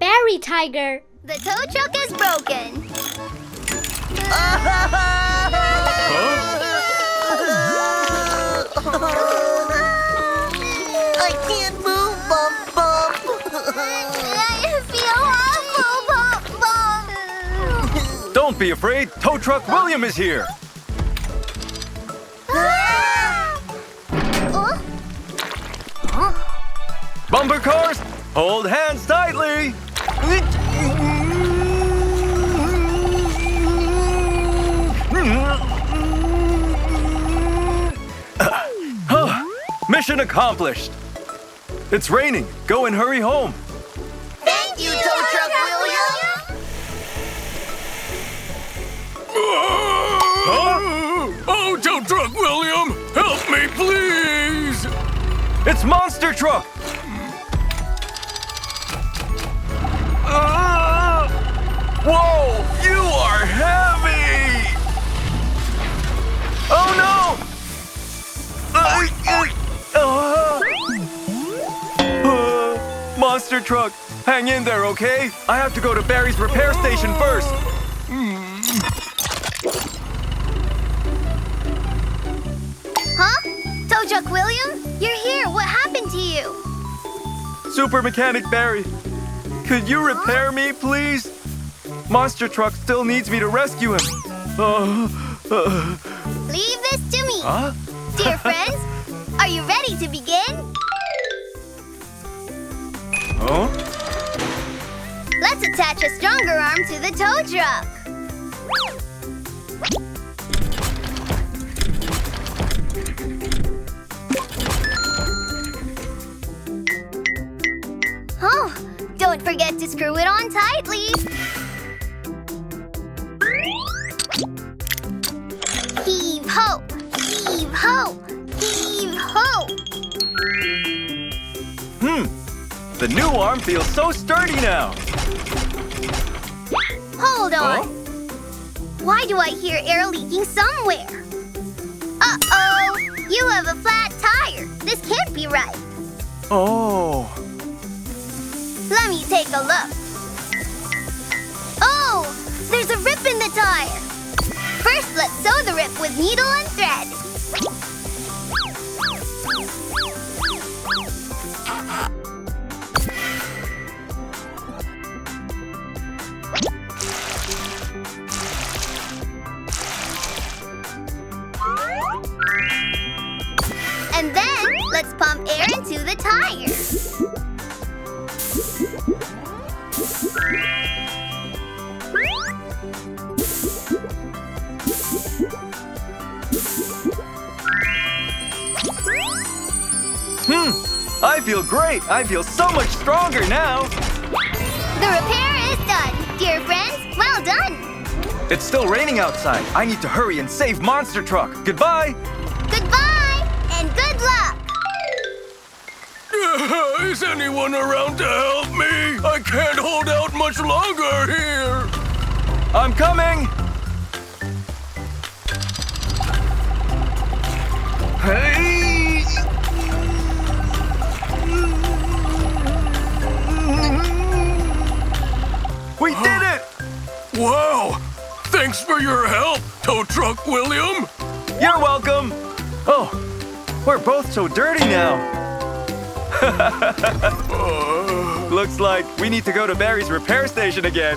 BarryTiger. The tow truck is broken. I can't move, Bump Bump. I feel awful, Bump Bump. Don't be afraid. Tow Truck William is here. Bumper cars, hold hands tightly. Mission accomplished. It's raining. Go and hurry home. Thank you, Tow Truck William. Oh, Tow Truck William, help me, please! It's Monster Truck. Whoa, you are heavy. Oh no! Monster Truck, hang in there, okay? I have to go to Barry's repair station first. Huh? Tow truck William? You're here. What happened to you? Super Mechanic Barry, could you repair me, please? Monster Truck still needs me to rescue him. Leave this to me. Huh? Dear friends, are you ready to begin? Huh? Let's attach a stronger arm to the tow truck. Oh, don't forget to screw it on tightly. Heave ho, heave ho, heave ho. The new arm feels so sturdy now. Hold on. Huh? Why do I hear air leaking somewhere? Uh-oh! You have a flat tire. This can't be right. Oh. Let me take a look. Oh! There's a rip in the tire. First, let's sew the rip with needle and thread. And then, let's pump air into the tire. I feel great. I feel so much stronger now. The repair is done. Dear friends, well done. It's still raining outside. I need to hurry and save Monster Truck. Goodbye. Goodbye, and good luck. Is anyone around to help me? I can't hold out much longer here. I'm coming. Hey! We did it! Wow! Thanks for your help, Tow Truck William. You're welcome. Oh, we're both so dirty now. Looks like we need to go to Barry's repair station again.